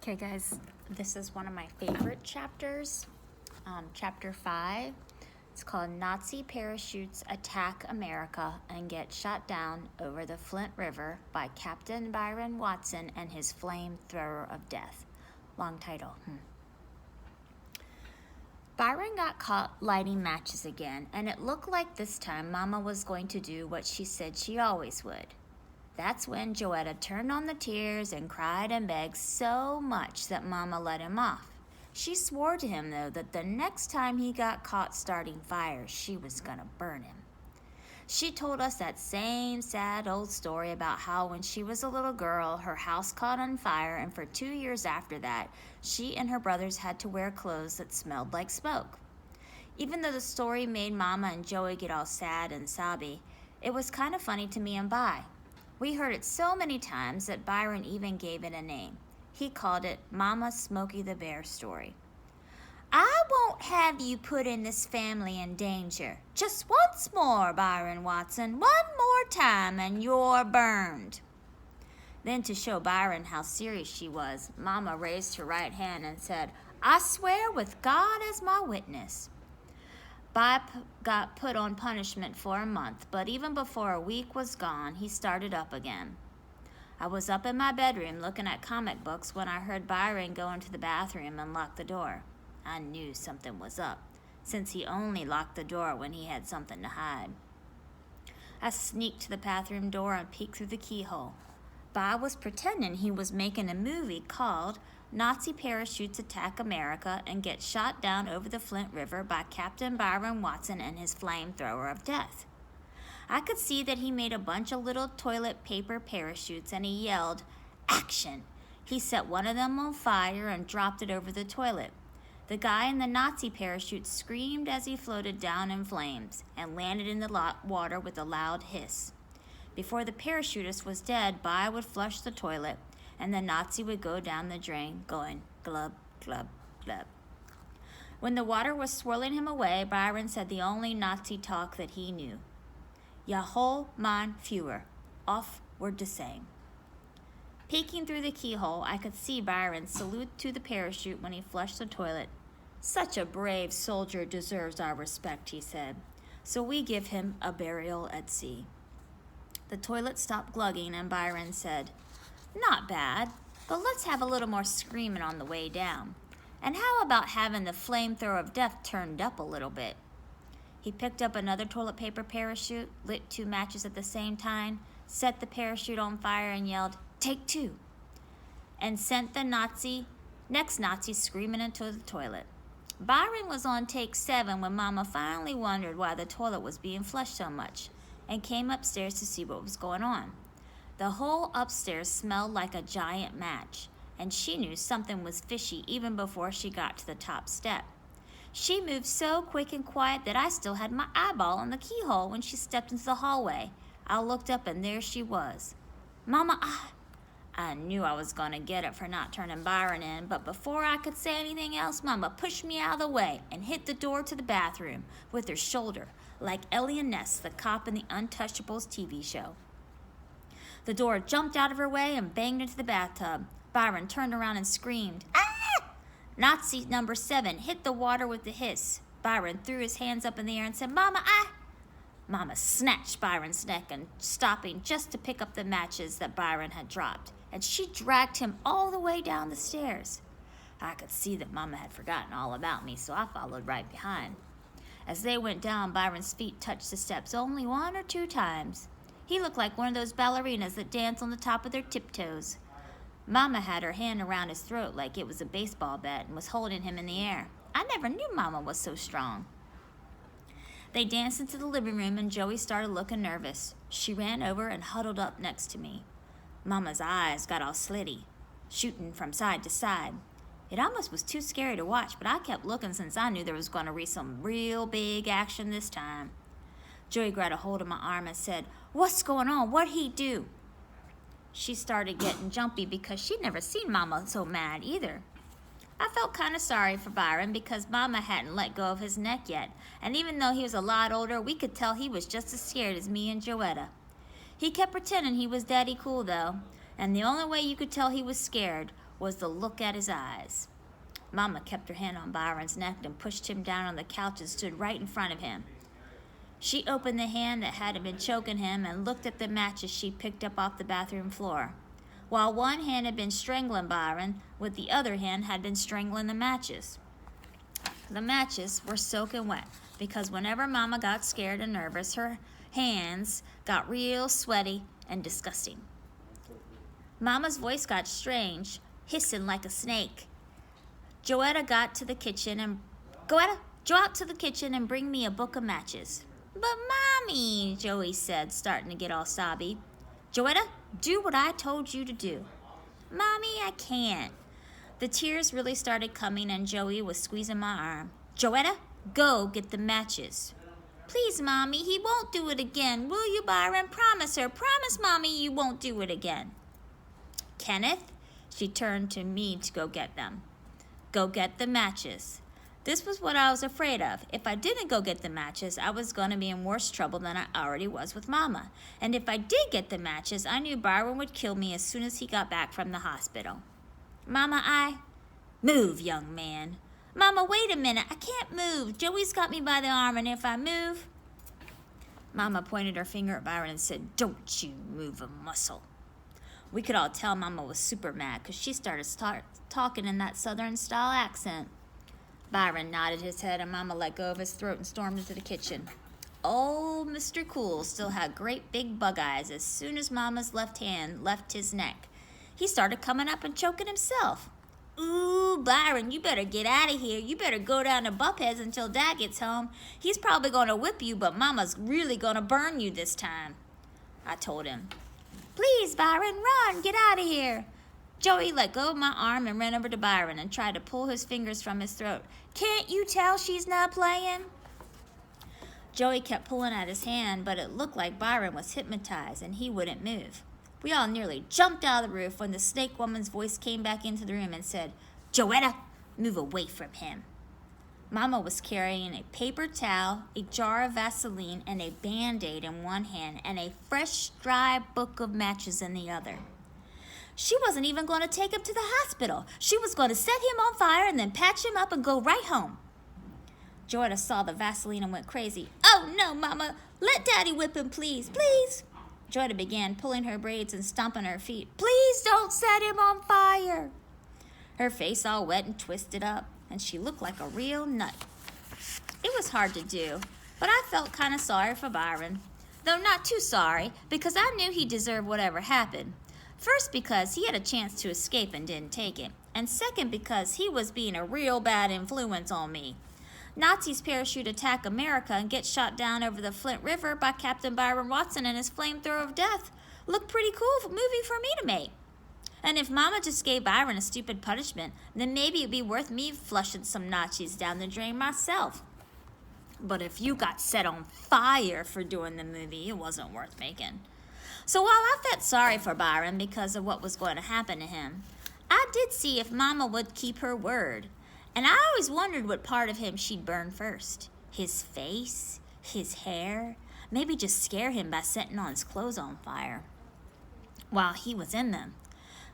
Okay, guys, this is one of my favorite chapters, chapter 5. It's called Nazi Parachutes Attack America and Get Shot Down Over the Flint River by Captain Byron Watson and His Flamethrower of Death. Long title. Byron got caught lighting matches again, and it looked like this time Mama was going to do what she said she always would. That's when Joetta turned on the tears and cried and begged so much that Mama let him off. She swore to him, though, that the next time he got caught starting fires, she was going to burn him. She told us that same sad old story about how when she was a little girl, her house caught on fire, and for 2 years after that, she and her brothers had to wear clothes that smelled like smoke. Even though the story made Mama and Joey get all sad and sobby, it was kind of funny to me and Vi. We heard it so many times that Byron even gave it a name. He called it Mama Smokey the Bear story. I won't have you putting this family in danger. Just once more, Byron Watson. One more time and you're burned. Then, to show Byron how serious she was, Mama raised her right hand and said, I swear with God as my witness. Bob got put on punishment for a month, but even before a week was gone, he started up again. I was up in my bedroom looking at comic books when I heard Byron go into the bathroom and lock the door. I knew something was up, since he only locked the door when he had something to hide. I sneaked to the bathroom door and peeked through the keyhole. Bob was pretending he was making a movie called Nazi Parachutes Attack America and Get Shot Down Over the Flint River by Captain Byron Watson and His Flamethrower of Death. I could see that he made a bunch of little toilet paper parachutes and he yelled, Action! He set one of them on fire and dropped it over the toilet. The guy in the Nazi parachute screamed as he floated down in flames and landed in the water with a loud hiss. Before the parachutist was dead, Bi would flush the toilet, and the Nazi would go down the drain, going glub, glub, glub. When the water was swirling him away, Byron said the only Nazi talk that he knew. Jawohl, mein Führer. Off word the same. Peeking through the keyhole, I could see Byron salute to the parachute when he flushed the toilet. Such a brave soldier deserves our respect, he said. So we give him a burial at sea. The toilet stopped glugging, and Byron said, Not bad, but let's have a little more screaming on the way down. And how about having the flamethrower of death turned up a little bit? He picked up another toilet paper parachute, lit 2 matches at the same time, set the parachute on fire and yelled, Take 2, and sent the next Nazi screaming into the toilet. Byron was on take 7 when Mama finally wondered why the toilet was being flushed so much and came upstairs to see what was going on. The whole upstairs smelled like a giant match, and she knew something was fishy even before she got to the top step. She moved so quick and quiet that I still had my eyeball on the keyhole when she stepped into the hallway. I looked up and there she was. Mama, I knew I was going to get it for not turning Byron in, but before I could say anything else, Mama pushed me out of the way and hit the door to the bathroom with her shoulder, like Ellie and Ness, the cop in the Untouchables TV show. The door jumped out of her way and banged into the bathtub. Byron turned around and screamed, Ah! Nazi number 7 hit the water with a hiss. Byron threw his hands up in the air and said, Mama, Mama snatched Byron's neck and stopping just to pick up the matches that Byron had dropped, and she dragged him all the way down the stairs. I could see that Mama had forgotten all about me, so I followed right behind. As they went down, Byron's feet touched the steps only 1 or 2 times. He looked like one of those ballerinas that dance on the top of their tiptoes. Mama had her hand around his throat like it was a baseball bat and was holding him in the air. I never knew Mama was so strong. They danced into the living room and Joey started looking nervous. She ran over and huddled up next to me. Mama's eyes got all slitty, shooting from side to side. It almost was too scary to watch, but I kept looking since I knew there was going to be some real big action this time. Joey grabbed a hold of my arm and said, What's going on? What'd he do? She started getting jumpy because she'd never seen Mama so mad either. I felt kind of sorry for Byron because Mama hadn't let go of his neck yet, and even though he was a lot older, we could tell he was just as scared as me and Joetta. He kept pretending he was daddy cool though, and the only way you could tell he was scared was the look at his eyes. Mama kept her hand on Byron's neck and pushed him down on the couch and stood right in front of him. She opened the hand that had been choking him and looked at the matches she picked up off the bathroom floor. While one hand had been strangling Byron, with the other hand had been strangling the matches. The matches were soaking wet because whenever Mama got scared and nervous, her hands got real sweaty and disgusting. Mama's voice got strange, hissing like a snake. Joetta got to the kitchen and go out to the kitchen and bring me a book of matches. But Mommy, Joey said, starting to get all sobby. Joetta, do what I told you to do. Mommy, I can't. The tears really started coming and Joey was squeezing my arm. Joetta, go get the matches. Please, Mommy, he won't do it again. Will you, Byron? Promise her. Promise, Mommy, you won't do it again. Kenneth, she turned to me to go get them. Go get the matches. This was what I was afraid of. If I didn't go get the matches, I was going to be in worse trouble than I already was with Mama. And if I did get the matches, I knew Byron would kill me as soon as he got back from the hospital. Mama, Move, young man. Mama, wait a minute. I can't move. Joey's got me by the arm, and if I move... Mama pointed her finger at Byron and said, Don't you move a muscle. We could all tell Mama was super mad because she started talking in that Southern-style accent. Byron nodded his head and Mama let go of his throat and stormed into the kitchen. Old Mr. Cool still had great big bug eyes as soon as Mama's left hand left his neck. He started coming up and choking himself. Ooh, Byron, you better get out of here. You better go down to Buckhead's until Dad gets home. He's probably going to whip you, but Mama's really going to burn you this time. I told him. Please, Byron, run. Get out of here. Joey let go of my arm and ran over to Byron and tried to pull his fingers from his throat. Can't you tell she's not playing? Joey kept pulling at his hand, but it looked like Byron was hypnotized and he wouldn't move. We all nearly jumped out of the roof when the snake woman's voice came back into the room and said, Joetta, move away from him. Mama was carrying a paper towel, a jar of Vaseline, and a Band-Aid in one hand and a fresh, dry book of matches in the other. She wasn't even going to take him to the hospital. She was going to set him on fire and then patch him up and go right home. Joetta saw the Vaseline and went crazy. Oh, no, Mama. Let Daddy whip him, please, please. Joetta began pulling her braids and stomping her feet. Please don't set him on fire. Her face all wet and twisted up, and she looked like a real nut. It was hard to do, but I felt kind of sorry for Byron. Though not too sorry, because I knew he deserved whatever happened. First, because he had a chance to escape and didn't take it. And second, because he was being a real bad influence on me. Nazis parachute attack America and get shot down over the Flint River by Captain Byron Watson and his flamethrower of death. Looked pretty cool movie for me to make. And if Mama just gave Byron a stupid punishment, then maybe it'd be worth me flushing some Nazis down the drain myself. But if you got set on fire for doing the movie, it wasn't worth making. So while I felt sorry for Byron because of what was going to happen to him, I did see if Mama would keep her word. And I always wondered what part of him she'd burn first. His face, his hair, maybe just scare him by setting all his clothes on fire while he was in them.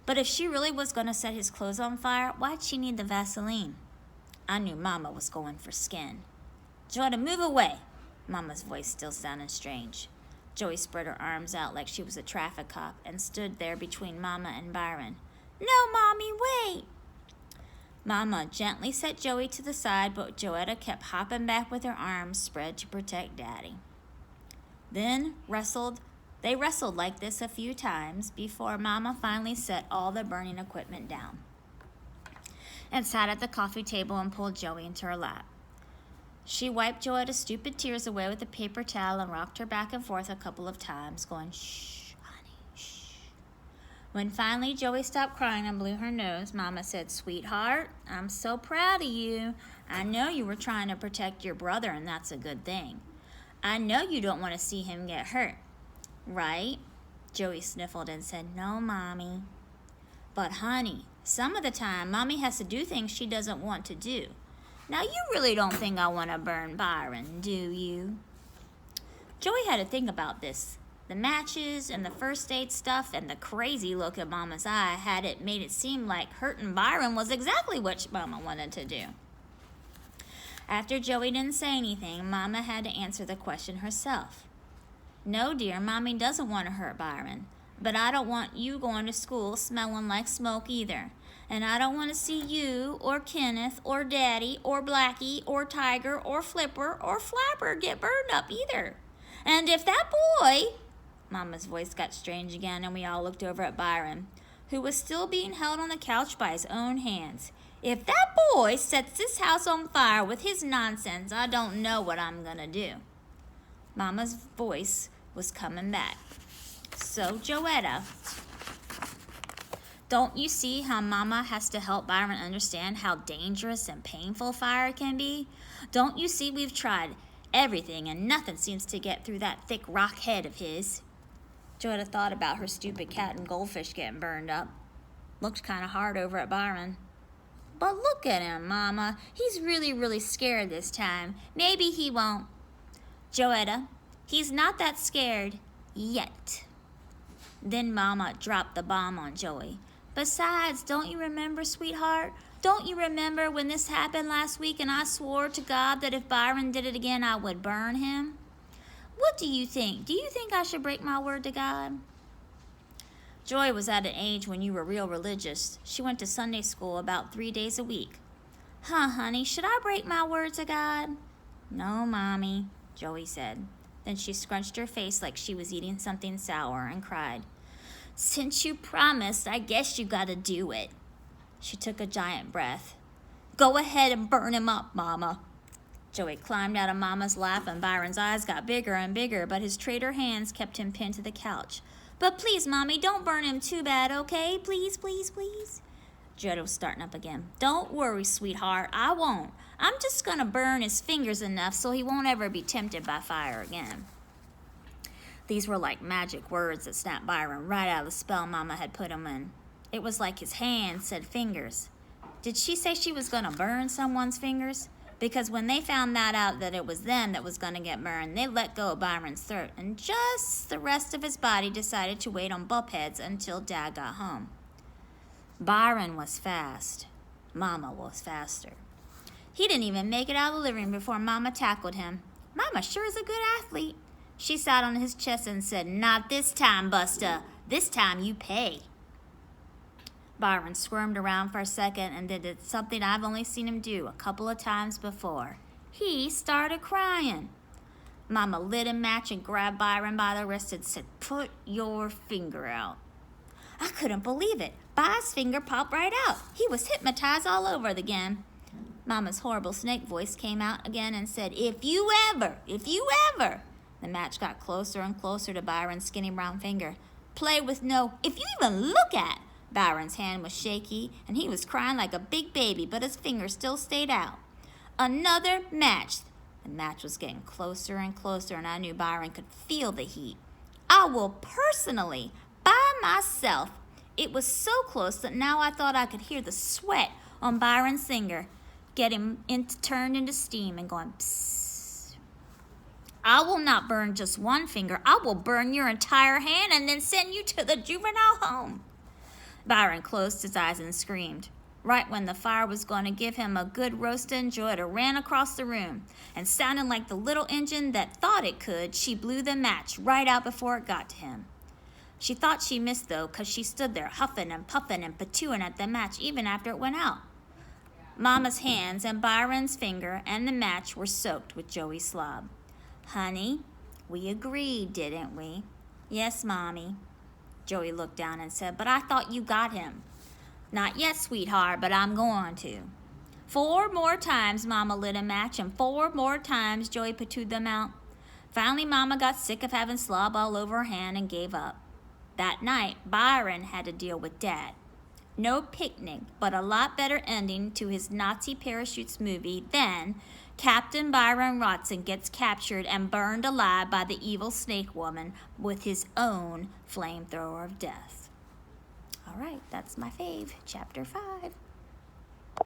But if she really was going to set his clothes on fire, why'd she need the Vaseline? I knew Mama was going for skin. Joetta, move away. Mama's voice still sounded strange. Joey spread her arms out like she was a traffic cop and stood there between Mama and Byron. No, Mommy, wait. Mama gently set Joey to the side, but Joetta kept hopping back with her arms spread to protect Daddy. Then they wrestled like this a few times before Mama finally set all the burning equipment down and sat at the coffee table and pulled Joey into her lap. She wiped Joetta's stupid tears away with a paper towel and rocked her back and forth a couple of times, going, shh, honey, shh. When finally Joey stopped crying and blew her nose, Mama said, Sweetheart, I'm so proud of you. I know you were trying to protect your brother, and that's a good thing. I know you don't want to see him get hurt, right? Joey sniffled and said, No, Mommy. But, honey, some of the time, Mommy has to do things she doesn't want to do. Now, you really don't think I want to burn Byron, do you? Joey had to think about this the The matches and the first aid stuff and the crazy look in Mama's eye had it made it seem like hurting Byron was exactly what Mama wanted to do. After Joey didn't say anything, Mama had to answer the question herself. No, dear, Mommy doesn't want to hurt Byron, but I don't want you going to school smelling like smoke either. And I don't want to see you or Kenneth or Daddy or Blackie or Tiger or Flipper or Flapper get burned up either. And if that boy... Mama's voice got strange again, and we all looked over at Byron, who was still being held on the couch by his own hands. If that boy sets this house on fire with his nonsense, I don't know what I'm going to do. Mama's voice was coming back. So, Joetta, don't you see how Mama has to help Byron understand how dangerous and painful fire can be? Don't you see we've tried everything and nothing seems to get through that thick rock head of his? Joetta thought about her stupid cat and goldfish getting burned up. Looked kind of hard over at Byron. But look at him, Mama. He's really scared this time. Maybe he won't. Joetta, he's not that scared yet. Then Mama dropped the bomb on Joey. Besides, don't you remember, sweetheart? Don't you remember when this happened last week and I swore to God that if Byron did it again, I would burn him? What do you think? Do you think I should break my word to God? Joy was at an age when you were real religious. She went to Sunday school about 3 days a week. Honey, should I break my word to God? No, Mommy, Joey said. Then she scrunched her face like she was eating something sour and cried. Since you promised, I guess you gotta do it. She took a giant breath. Go ahead and burn him up, Mama. Joey climbed out of Mama's lap and Byron's eyes got bigger and bigger, but his traitor hands kept him pinned to the couch. But please, Mommy, don't burn him too bad, okay? Please. Joetta was starting up again. Don't worry, sweetheart, I won't. I'm just gonna burn his fingers enough so he won't ever be tempted by fire again. These were like magic words that snapped Byron right out of the spell Mama had put him in. It was like his hands said fingers. Did she say she was going to burn someone's fingers? Because when they found that out that it was them that was going to get burned, they let go of Byron's throat, and just the rest of his body decided to wait on bump heads until Dad got home. Byron was fast. Mama was faster. He didn't even make it out of the living room before Mama tackled him. Mama sure is a good athlete. She sat on his chest and said, Not this time, Buster. This time you pay. Byron squirmed around for a second and then did something I've only seen him do a couple of times before. He started crying. Mama lit a match and grabbed Byron by the wrist and said, Put your finger out. I couldn't believe it. By's finger popped right out. He was hypnotized all over again. Mama's horrible snake voice came out again and said, If you ever. The match got closer and closer to Byron's skinny brown finger. Play with no, if you even look at. Byron's hand was shaky, and he was crying like a big baby, but his finger still stayed out. Another match. The match was getting closer and closer, and I knew Byron could feel the heat. I will personally, by myself. It was so close that now I thought I could hear the sweat on Byron's finger getting turned into steam and going psst. I will not burn just one finger. I will burn your entire hand and then send you to the juvenile home. Byron closed his eyes and screamed. Right when the fire was going to give him a good roasting, Joetta ran across the room, and sounding like the little engine that thought it could, she blew the match right out before it got to him. She thought she missed, though, because she stood there huffing and puffing and patooing at the match even after it went out. Mama's hands and Byron's finger and the match were soaked with Joey's slob. Honey, we agreed, didn't we? Yes, Mommy. Joey looked down and said, But I thought you got him. Not yet, sweetheart, but I'm going to. 4 more times Mama lit a match, and 4 more times Joey patooed them out. Finally, Mama got sick of having slob all over her hand and gave up. That night, Byron had to deal with Dad. No picnic, but a lot better ending to his Nazi parachutes movie than Captain Byron Watson gets captured and burned alive by the evil snake woman with his own flamethrower of death. All right, that's my fave, chapter 5.